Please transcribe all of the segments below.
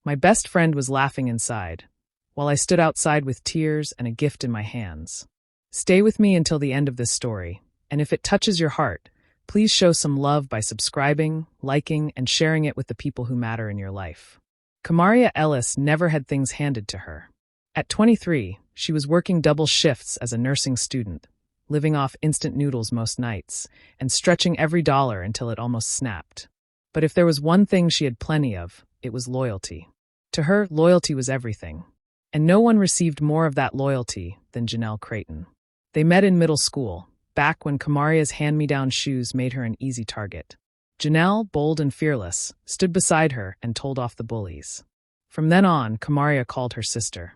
My best friend was laughing inside, while I stood outside with tears and a gift in my hands. Stay with me until the end of this story, and if it touches your heart, please show some love by subscribing, liking, and sharing it with the people who matter in your life. Kamaria Ellis never had things handed to her. At 23, she was working double shifts as a nursing student, living off instant noodles most nights, and stretching every dollar until it almost snapped. But if there was one thing she had plenty of, it was loyalty. To her, loyalty was everything. And no one received more of that loyalty than Janelle Creighton. They met in middle school, back when Kamaria's hand-me-down shoes made her an easy target. Janelle, bold and fearless, stood beside her and told off the bullies. From then on, Kamaria called her sister.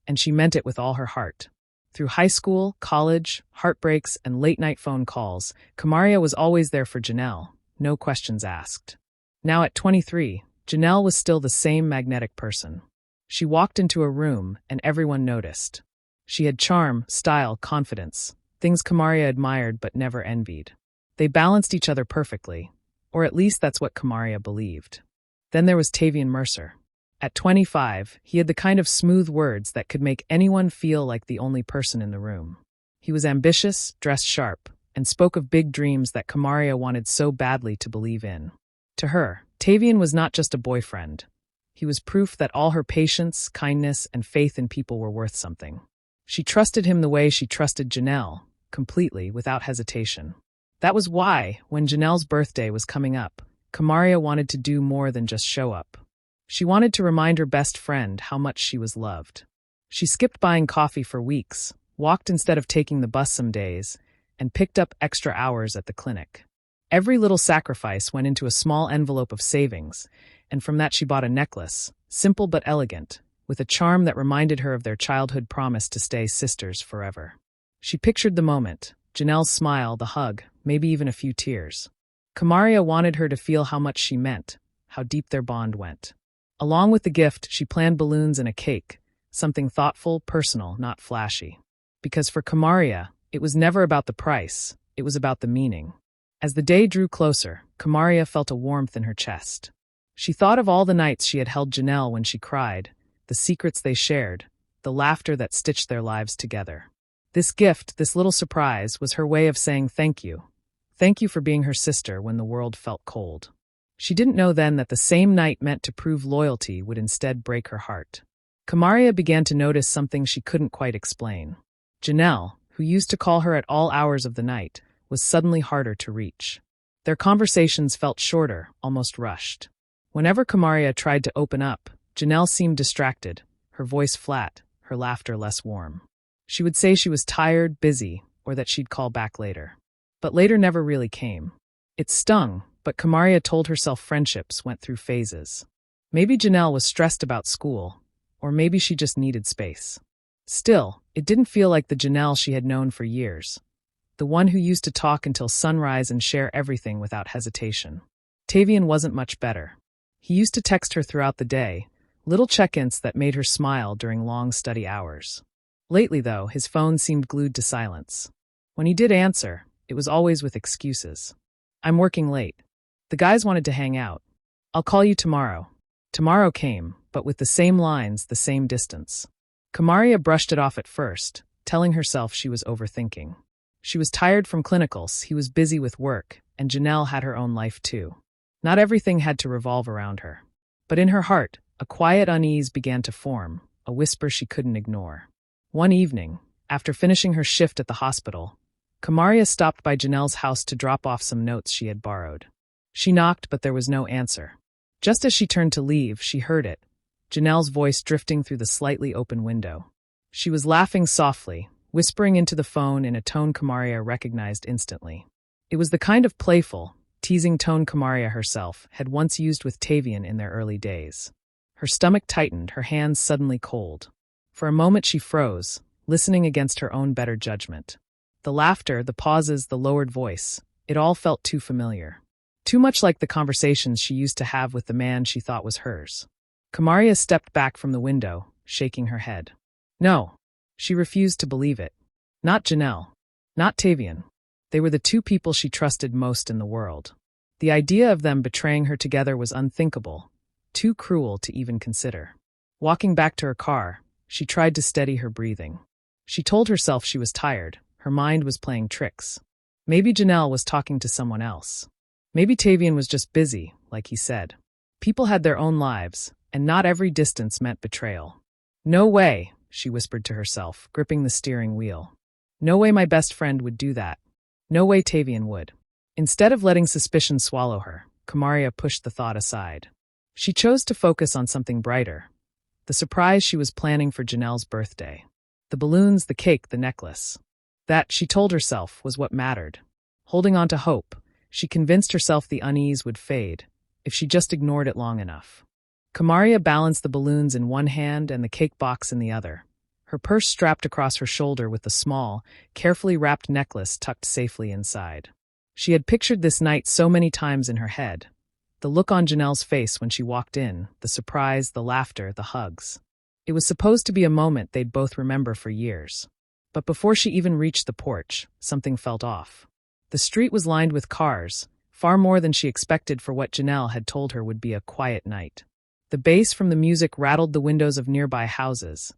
And she meant it with all her heart. Through high school, college, heartbreaks, and late-night phone calls, Kamaria was always there for Janelle, no questions asked. Now at 23, Janelle was still the same magnetic person. She walked into a room, and everyone noticed. She had charm, style, confidence, things Kamaria admired but never envied. They balanced each other perfectly, or at least that's what Kamaria believed. Then there was Tavian Mercer. At 25, he had the kind of smooth words that could make anyone feel like the only person in the room. He was ambitious, dressed sharp, and spoke of big dreams that Kamaria wanted so badly to believe in. To her, Tavian was not just a boyfriend. He was proof that all her patience, kindness, and faith in people were worth something. She trusted him the way she trusted Janelle, completely, without hesitation. That was why, when Janelle's birthday was coming up, Kamaria wanted to do more than just show up. She wanted to remind her best friend how much she was loved. She skipped buying coffee for weeks, walked instead of taking the bus some days, and picked up extra hours at the clinic. Every little sacrifice went into a small envelope of savings, and from that she bought a necklace, simple but elegant, with a charm that reminded her of their childhood promise to stay sisters forever. She pictured the moment, Janelle's smile, the hug, maybe even a few tears. Kamaria wanted her to feel how much she meant, how deep their bond went. Along with the gift, she planned balloons and a cake, something thoughtful, personal, not flashy. Because for Kamaria, it was never about the price, it was about the meaning. As the day drew closer, Kamaria felt a warmth in her chest. She thought of all the nights she had held Janelle when she cried, the secrets they shared, the laughter that stitched their lives together. This gift, this little surprise, was her way of saying thank you. Thank you for being her sister when the world felt cold. She didn't know then that the same night meant to prove loyalty would instead break her heart. Kamaria began to notice something she couldn't quite explain. Janelle, who used to call her at all hours of the night, was suddenly harder to reach. Their conversations felt shorter, almost rushed. Whenever Kamaria tried to open up, Janelle seemed distracted, her voice flat, her laughter less warm. She would say she was tired, busy, or that she'd call back later. But later never really came. It stung, but Kamaria told herself friendships went through phases. Maybe Janelle was stressed about school, or maybe she just needed space. Still, it didn't feel like the Janelle she had known for years. The one who used to talk until sunrise and share everything without hesitation. Tavian wasn't much better. He used to text her throughout the day, little check-ins that made her smile during long study hours. Lately, though, his phone seemed glued to silence. When he did answer, it was always with excuses. I'm working late. The guys wanted to hang out. I'll call you tomorrow. Tomorrow came, but with the same lines, the same distance. Kamaria brushed it off at first, telling herself she was overthinking. She was tired from clinicals, he was busy with work, and Janelle had her own life too. Not everything had to revolve around her. But in her heart, a quiet unease began to form, a whisper she couldn't ignore. One evening, after finishing her shift at the hospital, Kamaria stopped by Janelle's house to drop off some notes she had borrowed. She knocked, but there was no answer. Just as she turned to leave, she heard it, Janelle's voice drifting through the slightly open window. She was laughing softly, whispering into the phone in a tone Kamaria recognized instantly. It was the kind of playful, teasing tone Kamaria herself had once used with Tavian in their early days. Her stomach tightened, her hands suddenly cold. For a moment she froze, listening against her own better judgment. The laughter, the pauses, the lowered voice, it all felt too familiar. Too much like the conversations she used to have with the man she thought was hers. Kamaria stepped back from the window, shaking her head. No. She refused to believe it. Not Janelle. Not Tavian. They were the two people she trusted most in the world. The idea of them betraying her together was unthinkable, too cruel to even consider. Walking back to her car, she tried to steady her breathing. She told herself she was tired, her mind was playing tricks. Maybe Janelle was talking to someone else. Maybe Tavian was just busy, like he said. People had their own lives, and not every distance meant betrayal. No way, she whispered to herself, gripping the steering wheel. No way my best friend would do that. No way Tavian would. Instead of letting suspicion swallow her, Kamaria pushed the thought aside. She chose to focus on something brighter. The surprise she was planning for Janelle's birthday. The balloons, the cake, the necklace. That, she told herself, was what mattered. Holding on to hope, she convinced herself the unease would fade, if she just ignored it long enough. Kamaria balanced the balloons in one hand and the cake box in the other, her purse strapped across her shoulder with the small, carefully wrapped necklace tucked safely inside. She had pictured this night so many times in her head. The look on Janelle's face when she walked in, the surprise, the laughter, the hugs. It was supposed to be a moment they'd both remember for years. But before she even reached the porch, something felt off. The street was lined with cars, far more than she expected for what Janelle had told her would be a quiet night. The bass from the music rattled the windows of nearby houses,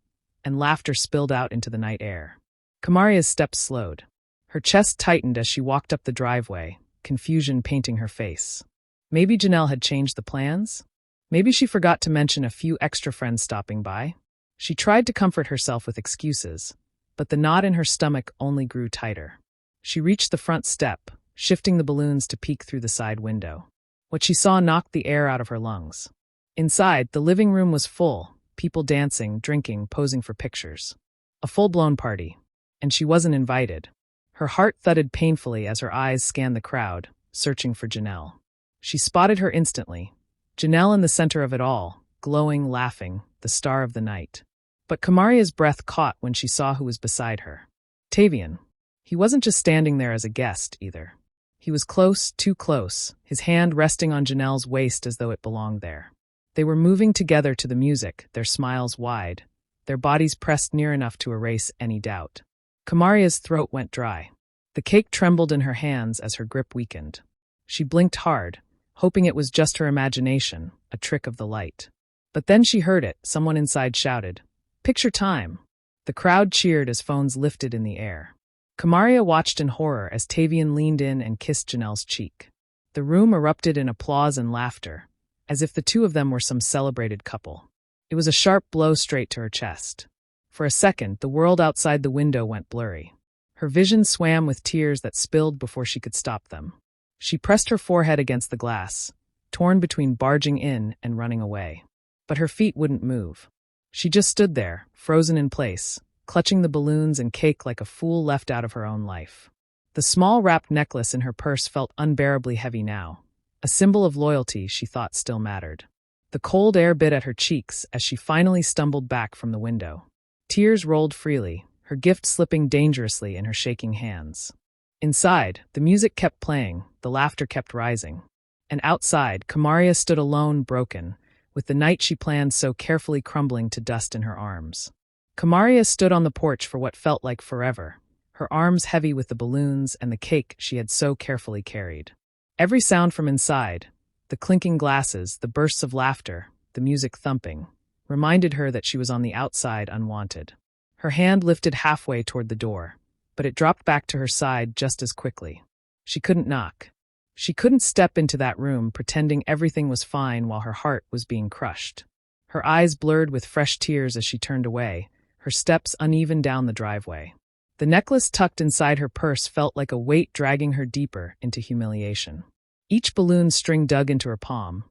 and laughter spilled out into the night air. Kamaria's steps slowed. Her chest tightened as she walked up the driveway, confusion painting her face. Maybe Janelle had changed the plans? Maybe she forgot to mention a few extra friends stopping by? She tried to comfort herself with excuses, but the knot in her stomach only grew tighter. She reached the front step, shifting the balloons to peek through the side window. What she saw knocked the air out of her lungs. Inside, the living room was full, people dancing, drinking, posing for pictures. A full-blown party. And she wasn't invited. Her heart thudded painfully as her eyes scanned the crowd, searching for Janelle. She spotted her instantly. Janelle in the center of it all, glowing, laughing, the star of the night. But Kamaria's breath caught when she saw who was beside her. Tavian. He wasn't just standing there as a guest, either. He was close, too close, his hand resting on Janelle's waist as though it belonged there. They were moving together to the music, their smiles wide, their bodies pressed near enough to erase any doubt. Kamaria's throat went dry. The cake trembled in her hands as her grip weakened. She blinked hard, hoping it was just her imagination, a trick of the light. But then she heard it, someone inside shouted, "Picture time!" The crowd cheered as phones lifted in the air. Kamaria watched in horror as Tavian leaned in and kissed Janelle's cheek. The room erupted in applause and laughter, as if the two of them were some celebrated couple. It was a sharp blow straight to her chest. For a second, the world outside the window went blurry. Her vision swam with tears that spilled before she could stop them. She pressed her forehead against the glass, torn between barging in and running away. But her feet wouldn't move. She just stood there, frozen in place, clutching the balloons and cake like a fool left out of her own life. The small wrapped necklace in her purse felt unbearably heavy now, a symbol of loyalty she thought still mattered. The cold air bit at her cheeks as she finally stumbled back from the window. Tears rolled freely, her gift slipping dangerously in her shaking hands. Inside, the music kept playing, the laughter kept rising. And outside, Kamaria stood alone, broken, with the night she planned so carefully crumbling to dust in her arms. Kamaria stood on the porch for what felt like forever, her arms heavy with the balloons and the cake she had so carefully carried. Every sound from inside, the clinking glasses, the bursts of laughter, the music thumping, reminded her that she was on the outside unwanted. Her hand lifted halfway toward the door, but it dropped back to her side just as quickly. She couldn't knock. She couldn't step into that room pretending everything was fine while her heart was being crushed. Her eyes blurred with fresh tears as she turned away, her steps uneven down the driveway. The necklace tucked inside her purse felt like a weight dragging her deeper into humiliation. Each balloon string dug into her palm.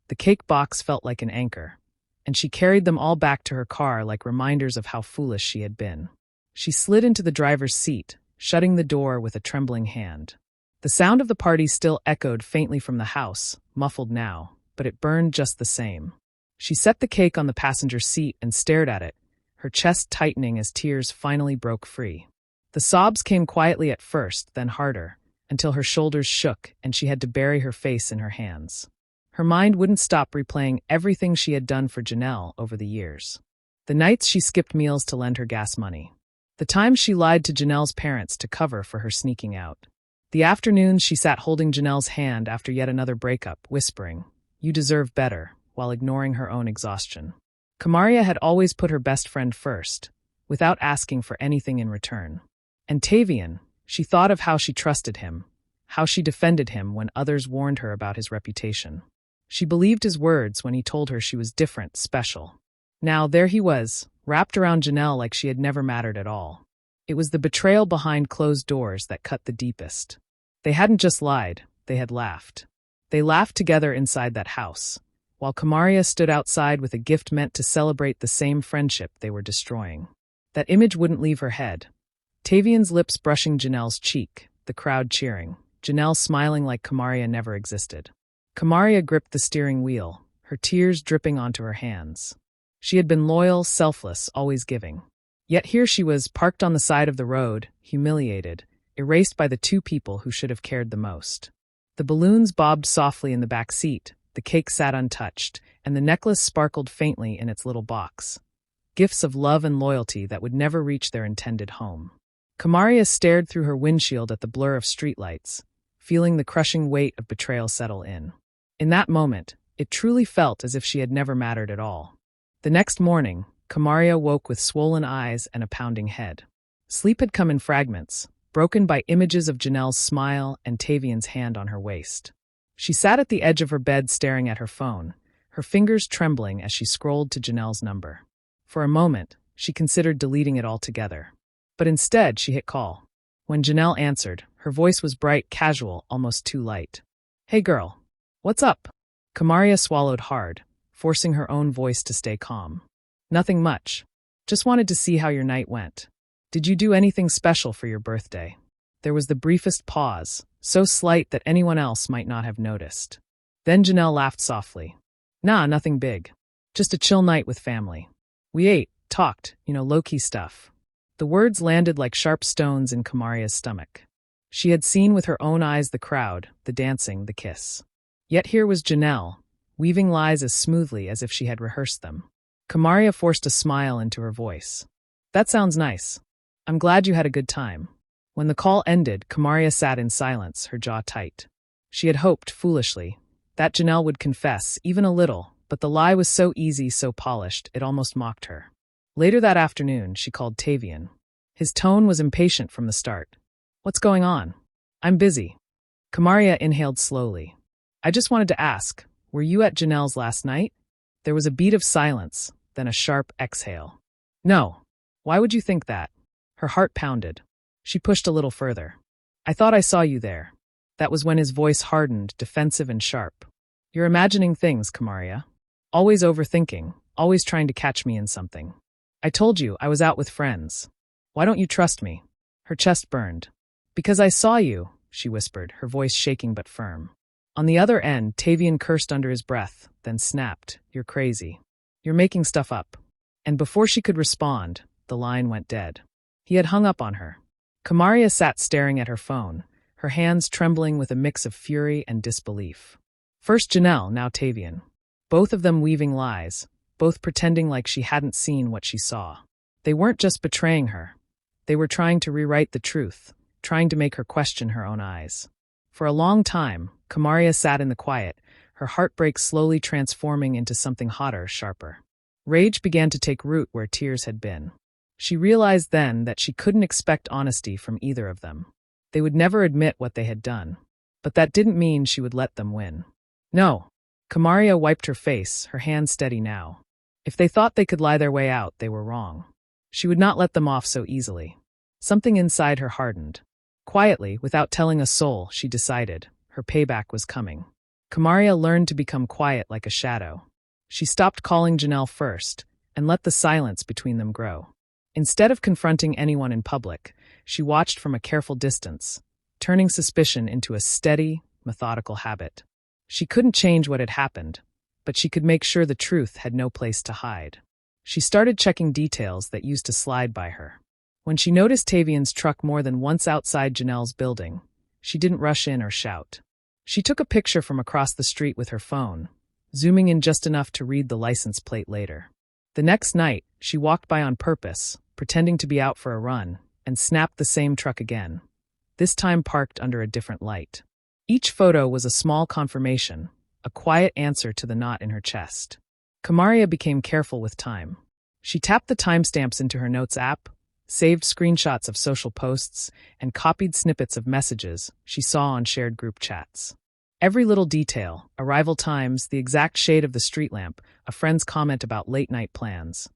The cake box felt like an anchor, and she carried them all back to her car like reminders of how foolish she had been. She slid into the driver's seat, shutting the door with a trembling hand. The sound of the party still echoed faintly from the house, muffled now, but it burned just the same. She set the cake on the passenger seat and stared at it, her chest tightening as tears finally broke free. The sobs came quietly at first, then harder, until her shoulders shook and she had to bury her face in her hands. Her mind wouldn't stop replaying everything she had done for Janelle over the years. The nights she skipped meals to lend her gas money. The times she lied to Janelle's parents to cover for her sneaking out. The afternoons she sat holding Janelle's hand after yet another breakup, whispering, "You deserve better," while ignoring her own exhaustion. Kamaria had always put her best friend first, without asking for anything in return. And Tavian, she thought of how she trusted him, how she defended him when others warned her about his reputation. She believed his words when he told her she was different, special. Now there he was, wrapped around Janelle like she had never mattered at all. It was the betrayal behind closed doors that cut the deepest. They hadn't just lied, they had laughed. They laughed together inside that house, while Kamaria stood outside with a gift meant to celebrate the same friendship they were destroying. That image wouldn't leave her head. Tavian's lips brushing Janelle's cheek, the crowd cheering, Janelle smiling like Kamaria never existed. Kamaria gripped the steering wheel, her tears dripping onto her hands. She had been loyal, selfless, always giving. Yet here she was, parked on the side of the road, humiliated, erased by the two people who should have cared the most. The balloons bobbed softly in the back seat, the cake sat untouched, and the necklace sparkled faintly in its little box. Gifts of love and loyalty that would never reach their intended home. Kamaria stared through her windshield at the blur of streetlights, feeling the crushing weight of betrayal settle in. In that moment, it truly felt as if she had never mattered at all. The next morning, Kamaria woke with swollen eyes and a pounding head. Sleep had come in fragments, broken by images of Janelle's smile and Tavian's hand on her waist. She sat at the edge of her bed staring at her phone, her fingers trembling as she scrolled to Janelle's number. For a moment, she considered deleting it altogether. But instead, she hit call. When Janelle answered, her voice was bright, casual, almost too light. "Hey girl. What's up?" Kamaria swallowed hard, forcing her own voice to stay calm. "Nothing much. Just wanted to see how your night went. Did you do anything special for your birthday?" There was the briefest pause, so slight that anyone else might not have noticed. Then Janelle laughed softly. "Nah, nothing big. Just a chill night with family. We ate, talked, low-key stuff." The words landed like sharp stones in Kamaria's stomach. She had seen with her own eyes the crowd, the dancing, the kiss. Yet here was Janelle, weaving lies as smoothly as if she had rehearsed them. Kamaria forced a smile into her voice. "That sounds nice. I'm glad you had a good time." When the call ended, Kamaria sat in silence, her jaw tight. She had hoped, foolishly, that Janelle would confess, even a little, but the lie was so easy, so polished, it almost mocked her. Later that afternoon, she called Tavian. His tone was impatient from the start. "What's going on?" "I'm busy." Kamaria inhaled slowly. "I just wanted to ask, were you at Janelle's last night?" There was a beat of silence, then a sharp exhale. "No. Why would you think that?" Her heart pounded. She pushed a little further. "I thought I saw you there." That was when his voice hardened, defensive and sharp. "You're imagining things, Kamaria. Always overthinking, always trying to catch me in something. I told you I was out with friends. Why don't you trust me?" Her chest burned. "Because I saw you," she whispered, her voice shaking but firm. On the other end, Tavian cursed under his breath, then snapped, "You're crazy. You're making stuff up." And before she could respond, the line went dead. He had hung up on her. Kamaria sat staring at her phone, her hands trembling with a mix of fury and disbelief. First Janelle, now Tavian. Both of them weaving lies, both pretending like she hadn't seen what she saw. They weren't just betraying her. They were trying to rewrite the truth, trying to make her question her own eyes. For a long time, Kamaria sat in the quiet, her heartbreak slowly transforming into something hotter, sharper. Rage began to take root where tears had been. She realized then that she couldn't expect honesty from either of them. They would never admit what they had done. But that didn't mean she would let them win. No. Kamaria wiped her face, her hands steady now. If they thought they could lie their way out, they were wrong. She would not let them off so easily. Something inside her hardened. Quietly, without telling a soul, she decided her payback was coming. Kamaria learned to become quiet like a shadow. She stopped calling Janelle first and let the silence between them grow. Instead of confronting anyone in public, she watched from a careful distance, turning suspicion into a steady, methodical habit. She couldn't change what had happened, but she could make sure the truth had no place to hide. She started checking details that used to slide by her. When she noticed Tavian's truck more than once outside Janelle's building, she didn't rush in or shout. She took a picture from across the street with her phone, zooming in just enough to read the license plate later. The next night, she walked by on purpose, pretending to be out for a run, and snapped the same truck again, this time parked under a different light. Each photo was a small confirmation, a quiet answer to the knot in her chest. Kamaria became careful with time. She tapped the timestamps into her Notes app, saved screenshots of social posts, and copied snippets of messages she saw on shared group chats. Every little detail, arrival times, the exact shade of the street lamp, a friend's comment about late-night plans,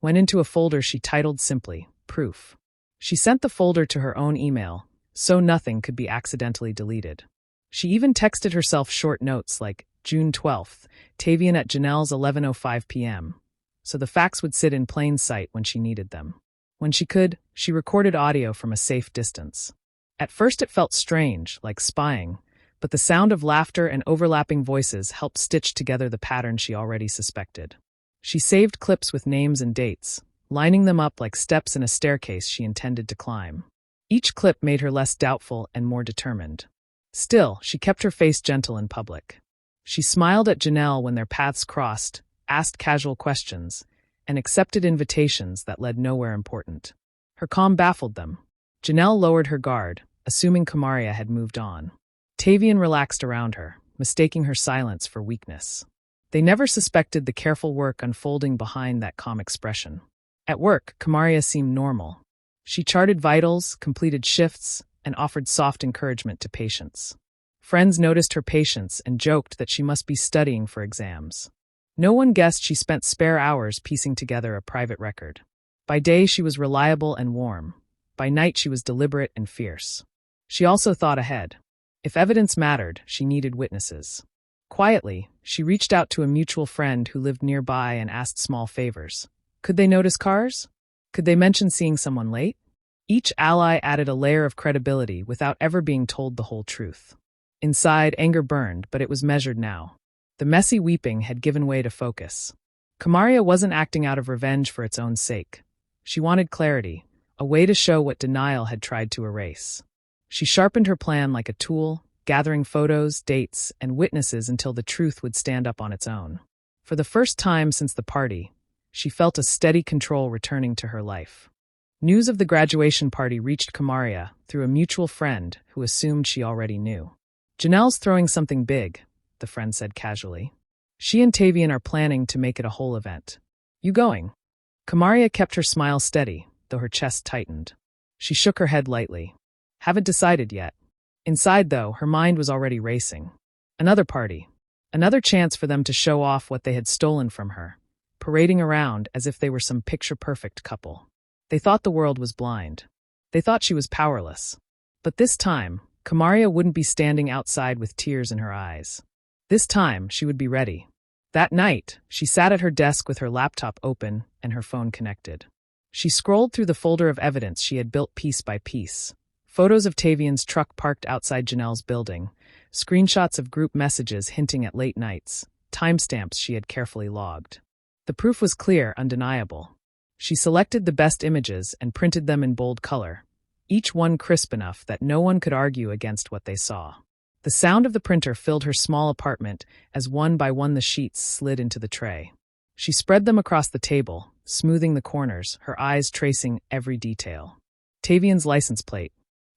went into a folder she titled simply, Proof. She sent the folder to her own email, so nothing could be accidentally deleted. She even texted herself short notes like, June 12th, Tavian at Janelle's 11:05 p.m., so the facts would sit in plain sight when she needed them. When she could, she recorded audio from a safe distance. At first it felt strange, like spying, but the sound of laughter and overlapping voices helped stitch together the pattern she already suspected. She saved clips with names and dates, lining them up like steps in a staircase she intended to climb. Each clip made her less doubtful and more determined. Still, she kept her face gentle in public. She smiled at Janelle when their paths crossed, asked casual questions, and accepted invitations that led nowhere important. Her calm baffled them. Janelle lowered her guard, assuming Kamaria had moved on. Tavian relaxed around her, mistaking her silence for weakness. They never suspected the careful work unfolding behind that calm expression. At work, Kamaria seemed normal. She charted vitals, completed shifts, and offered soft encouragement to patients. Friends noticed her patience and joked that she must be studying for exams. No one guessed she spent spare hours piecing together a private record. By day, she was reliable and warm. By night, she was deliberate and fierce. She also thought ahead. If evidence mattered, she needed witnesses. Quietly, she reached out to a mutual friend who lived nearby and asked small favors. Could they notice cars? Could they mention seeing someone late? Each ally added a layer of credibility without ever being told the whole truth. Inside, anger burned, but it was measured now. The messy weeping had given way to focus. Kamaria wasn't acting out of revenge for its own sake. She wanted clarity, a way to show what denial had tried to erase. She sharpened her plan like a tool, gathering photos, dates, and witnesses until the truth would stand up on its own. For the first time since the party, she felt a steady control returning to her life. News of the graduation party reached Kamaria through a mutual friend who assumed she already knew. Janelle's throwing something big, the friend said casually. She and Tavian are planning to make it a whole event. You going? Kamaria kept her smile steady, though her chest tightened. She shook her head lightly. Haven't decided yet. Inside, though, her mind was already racing. Another party. Another chance for them to show off what they had stolen from her, parading around as if they were some picture-perfect couple. They thought the world was blind. They thought she was powerless. But this time, Kamaria wouldn't be standing outside with tears in her eyes. This time, she would be ready. That night, she sat at her desk with her laptop open and her phone connected. She scrolled through the folder of evidence she had built piece by piece. Photos of Tavian's truck parked outside Janelle's building, screenshots of group messages hinting at late nights, timestamps she had carefully logged. The proof was clear, undeniable. She selected the best images and printed them in bold color, each one crisp enough that no one could argue against what they saw. The sound of the printer filled her small apartment as one by one the sheets slid into the tray. She spread them across the table, smoothing the corners, her eyes tracing every detail. Tavian's license plate,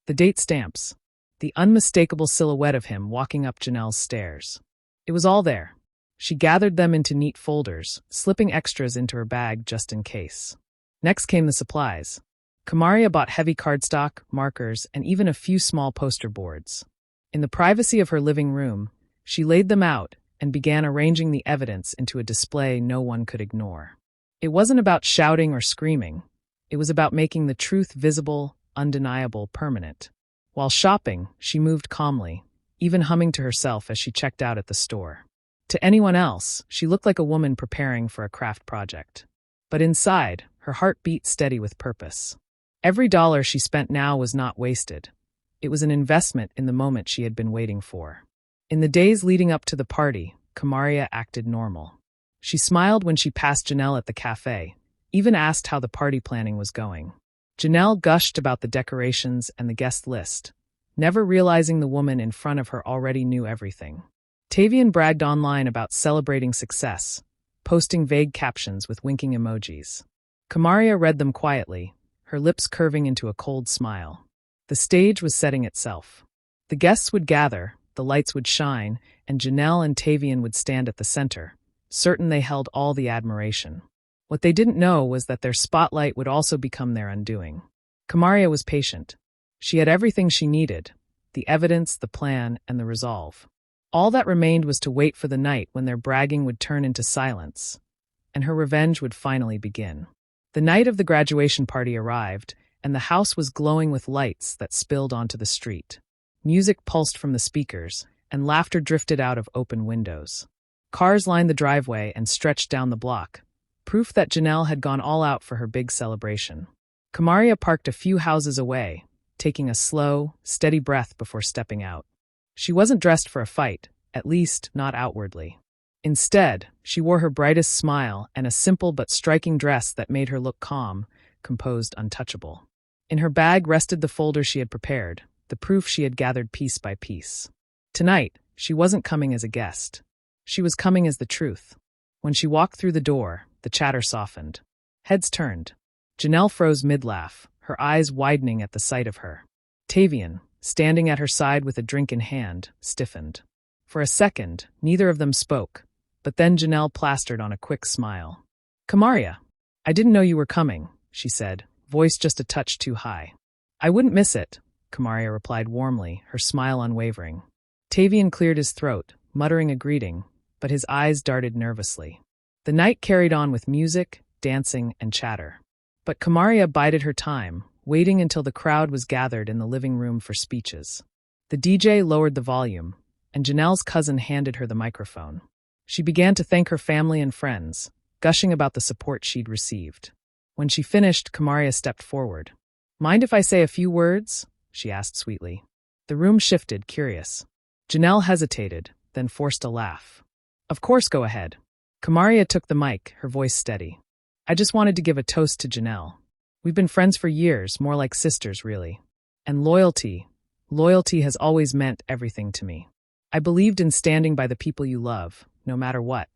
the date stamps, the unmistakable silhouette of him walking up Janelle's stairs. It was all there. She gathered them into neat folders, slipping extras into her bag just in case. Next came the supplies. Kamaria bought heavy cardstock, markers, and even a few small poster boards. In the privacy of her living room, she laid them out and began arranging the evidence into a display no one could ignore. It wasn't about shouting or screaming. It was about making the truth visible, undeniable, permanent. While shopping, she moved calmly, even humming to herself as she checked out at the store. To anyone else, she looked like a woman preparing for a craft project. But inside, her heart beat steady with purpose. Every dollar she spent now was not wasted. It was an investment in the moment she had been waiting for. In the days leading up to the party, Kamaria acted normal. She smiled when she passed Janelle at the cafe, even asked how the party planning was going. Janelle gushed about the decorations and the guest list, never realizing the woman in front of her already knew everything. Tavian bragged online about celebrating success, posting vague captions with winking emojis. Kamaria read them quietly, her lips curving into a cold smile. The stage was setting itself. The guests would gather, the lights would shine, and Janelle and Tavian would stand at the center, certain they held all the admiration. What they didn't know was that their spotlight would also become their undoing. Kamaria was patient. She had everything she needed: the evidence, the plan, and the resolve. All that remained was to wait for the night when their bragging would turn into silence, and her revenge would finally begin. The night of the graduation party arrived, and the house was glowing with lights that spilled onto the street. Music pulsed from the speakers, and laughter drifted out of open windows. Cars lined the driveway and stretched down the block, proof that Janelle had gone all out for her big celebration. Kamaria parked a few houses away, taking a slow, steady breath before stepping out. She wasn't dressed for a fight, at least not outwardly. Instead, she wore her brightest smile and a simple but striking dress that made her look calm, composed, untouchable. In her bag rested the folder she had prepared, the proof she had gathered piece by piece. Tonight, she wasn't coming as a guest. She was coming as the truth. When she walked through the door, the chatter softened. Heads turned. Janelle froze mid-laugh, her eyes widening at the sight of her. Tavian, standing at her side with a drink in hand, stiffened. For a second, neither of them spoke, but then Janelle plastered on a quick smile. "Kamaria, I didn't know you were coming," she said, voice just a touch too high. "I wouldn't miss it," Kamaria replied warmly, her smile unwavering. Tavian cleared his throat, muttering a greeting, but his eyes darted nervously. The night carried on with music, dancing, and chatter. But Kamaria bided her time, waiting until the crowd was gathered in the living room for speeches. The DJ lowered the volume, and Janelle's cousin handed her the microphone. She began to thank her family and friends, gushing about the support she'd received. When she finished, Kamaria stepped forward. "Mind if I say a few words?" she asked sweetly. The room shifted, curious. Janelle hesitated, then forced a laugh. "Of course, go ahead." Kamaria took the mic, her voice steady. "I just wanted to give a toast to Janelle. We've been friends for years, more like sisters, really. And loyalty has always meant everything to me. I believed in standing by the people you love, no matter what.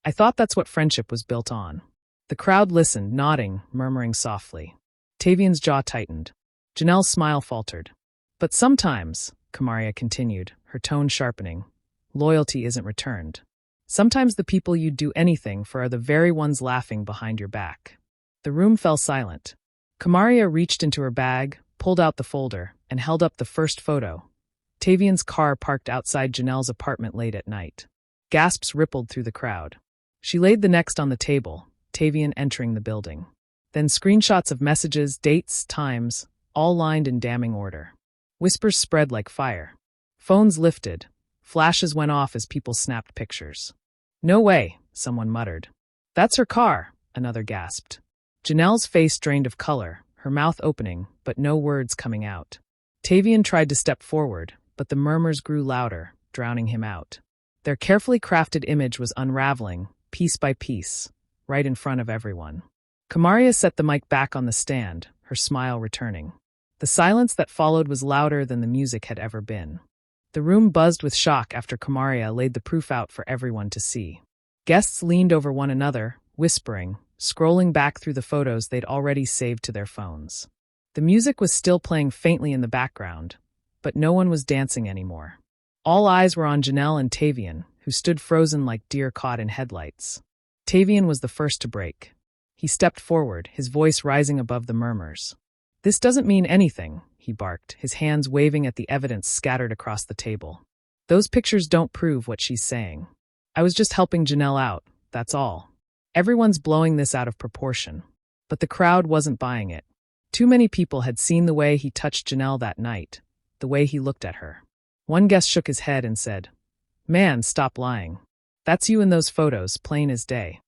I thought that's what friendship was built on." The crowd listened, nodding, murmuring softly. Tavian's jaw tightened. Janelle's smile faltered. "But sometimes," Kamaria continued, her tone sharpening, "loyalty isn't returned. Sometimes the people you'd do anything for are the very ones laughing behind your back." The room fell silent. Kamaria reached into her bag, pulled out the folder, and held up the first photo. Tavian's car parked outside Janelle's apartment late at night. Gasps rippled through the crowd. She laid the next on the table, Tavian entering the building. Then screenshots of messages, dates, times, all lined in damning order. Whispers spread like fire. Phones lifted. Flashes went off as people snapped pictures. "No way," someone muttered. "That's her car," another gasped. Janelle's face drained of color, her mouth opening, but no words coming out. Tavian tried to step forward, but the murmurs grew louder, drowning him out. Their carefully crafted image was unraveling, piece by piece, right in front of everyone. Kamaria set the mic back on the stand, her smile returning. The silence that followed was louder than the music had ever been. The room buzzed with shock after Kamaria laid the proof out for everyone to see. Guests leaned over one another, whispering, scrolling back through the photos they'd already saved to their phones. The music was still playing faintly in the background, but no one was dancing anymore. All eyes were on Janelle and Tavian, who stood frozen like deer caught in headlights. Tavian was the first to break. He stepped forward, his voice rising above the murmurs. "This doesn't mean anything," he barked, his hands waving at the evidence scattered across the table. "Those pictures don't prove what she's saying. I was just helping Janelle out, that's all. Everyone's blowing this out of proportion." But the crowd wasn't buying it. Too many people had seen the way he touched Janelle that night, the way he looked at her. One guest shook his head and said, "Man, stop lying. That's you in those photos, plain as day."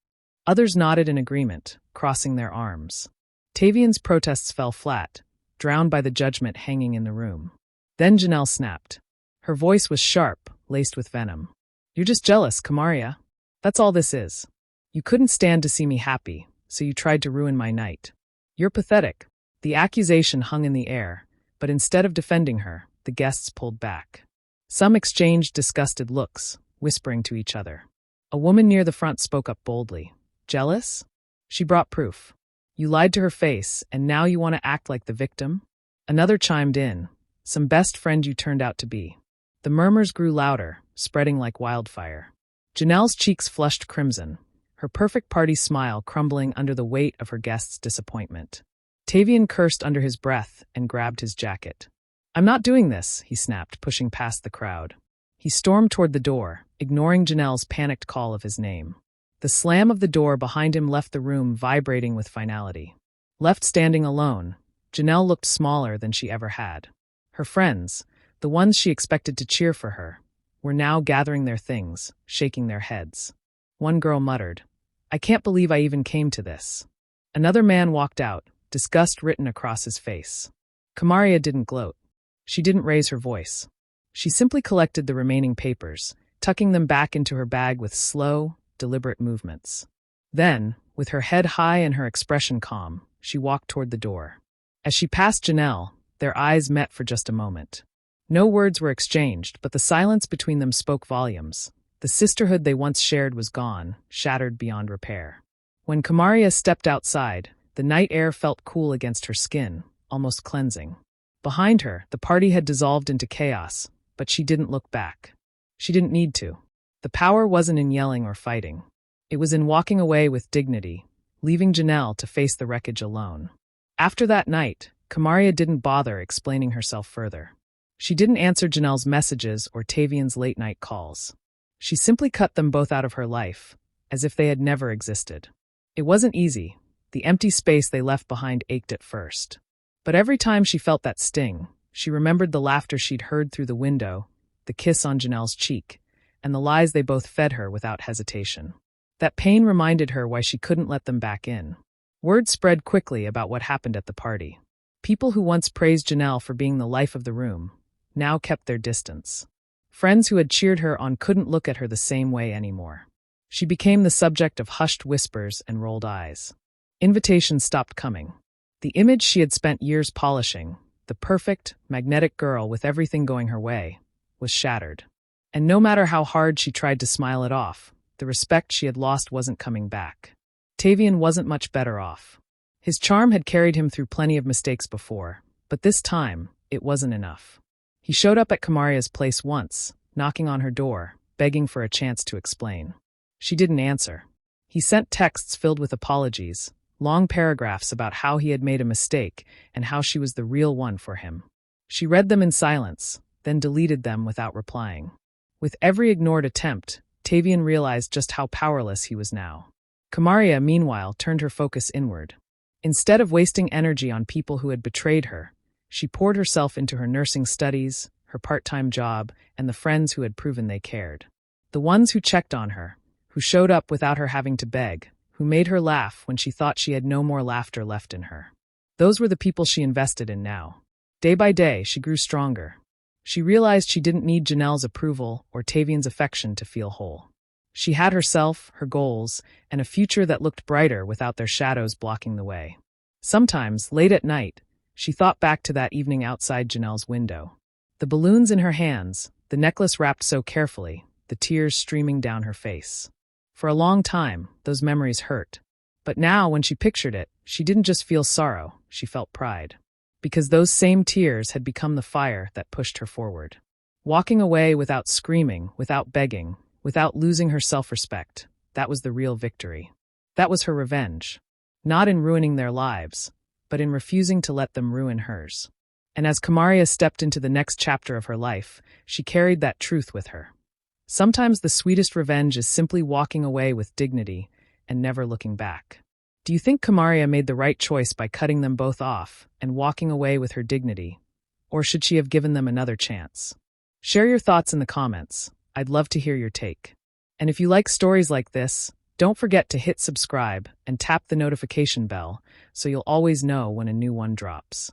Others nodded in agreement, crossing their arms. Tavian's protests fell flat, drowned by the judgment hanging in the room. Then Janelle snapped. Her voice was sharp, laced with venom. "You're just jealous, Kamaria. That's all this is. You couldn't stand to see me happy, so you tried to ruin my night. You're pathetic." The accusation hung in the air, but instead of defending her, the guests pulled back. Some exchanged disgusted looks, whispering to each other. A woman near the front spoke up boldly. "Jealous?" She brought proof. "You lied to her face, and now you want to act like the victim?" Another chimed in. "Some best friend you turned out to be." The murmurs grew louder, spreading like wildfire. Janelle's cheeks flushed crimson, her perfect party smile crumbling under the weight of her guests' disappointment. Tavian cursed under his breath and grabbed his jacket. "I'm not doing this," he snapped, pushing past the crowd. He stormed toward the door, ignoring Janelle's panicked call of his name. The slam of the door behind him left the room vibrating with finality. Left standing alone, Janelle looked smaller than she ever had. Her friends, the ones she expected to cheer for her, were now gathering their things, shaking their heads. One girl muttered, "I can't believe I even came to this." Another man walked out, disgust written across his face. Kamaria didn't gloat. She didn't raise her voice. She simply collected the remaining papers, tucking them back into her bag with slow, deliberate movements. Then, with her head high and her expression calm, she walked toward the door. As she passed Janelle, their eyes met for just a moment. No words were exchanged, but the silence between them spoke volumes. The sisterhood they once shared was gone, shattered beyond repair. When Kamaria stepped outside, the night air felt cool against her skin, almost cleansing. Behind her, the party had dissolved into chaos, but she didn't look back. She didn't need to. The power wasn't in yelling or fighting. It was in walking away with dignity, leaving Janelle to face the wreckage alone. After that night, Kamaria didn't bother explaining herself further. She didn't answer Janelle's messages or Tavian's late-night calls. She simply cut them both out of her life, as if they had never existed. It wasn't easy. The empty space they left behind ached at first. But every time she felt that sting, she remembered the laughter she'd heard through the window, the kiss on Janelle's cheek, and the lies they both fed her without hesitation. That pain reminded her why she couldn't let them back in. Word spread quickly about what happened at the party. People who once praised Janelle for being the life of the room now kept their distance. Friends who had cheered her on couldn't look at her the same way anymore. She became the subject of hushed whispers and rolled eyes. Invitations stopped coming. The image she had spent years polishing, the perfect, magnetic girl with everything going her way, was shattered. And no matter how hard she tried to smile it off, the respect she had lost wasn't coming back. Tavian wasn't much better off. His charm had carried him through plenty of mistakes before, but this time, it wasn't enough. He showed up at Kamaria's place once, knocking on her door, begging for a chance to explain. She didn't answer. He sent texts filled with apologies, long paragraphs about how he had made a mistake and how she was the real one for him. She read them in silence, then deleted them without replying. With every ignored attempt, Tavian realized just how powerless he was now. Kamaria, meanwhile, turned her focus inward. Instead of wasting energy on people who had betrayed her, she poured herself into her nursing studies, her part-time job, and the friends who had proven they cared. The ones who checked on her, who showed up without her having to beg, who made her laugh when she thought she had no more laughter left in her. Those were the people she invested in now. Day by day, she grew stronger. She realized she didn't need Janelle's approval or Tavian's affection to feel whole. She had herself, her goals, and a future that looked brighter without their shadows blocking the way. Sometimes, late at night, she thought back to that evening outside Janelle's window. The balloons in her hands, the necklace wrapped so carefully, the tears streaming down her face. For a long time, those memories hurt. But now, when she pictured it, she didn't just feel sorrow, she felt pride. Because those same tears had become the fire that pushed her forward. Walking away without screaming, without begging, without losing her self-respect, that was the real victory. That was her revenge. Not in ruining their lives, but in refusing to let them ruin hers. And as Kamaria stepped into the next chapter of her life, she carried that truth with her. Sometimes the sweetest revenge is simply walking away with dignity and never looking back. Do you think Kamaria made the right choice by cutting them both off and walking away with her dignity? Or should she have given them another chance? Share your thoughts in the comments. I'd love to hear your take. And if you like stories like this, don't forget to hit subscribe and tap the notification bell so you'll always know when a new one drops.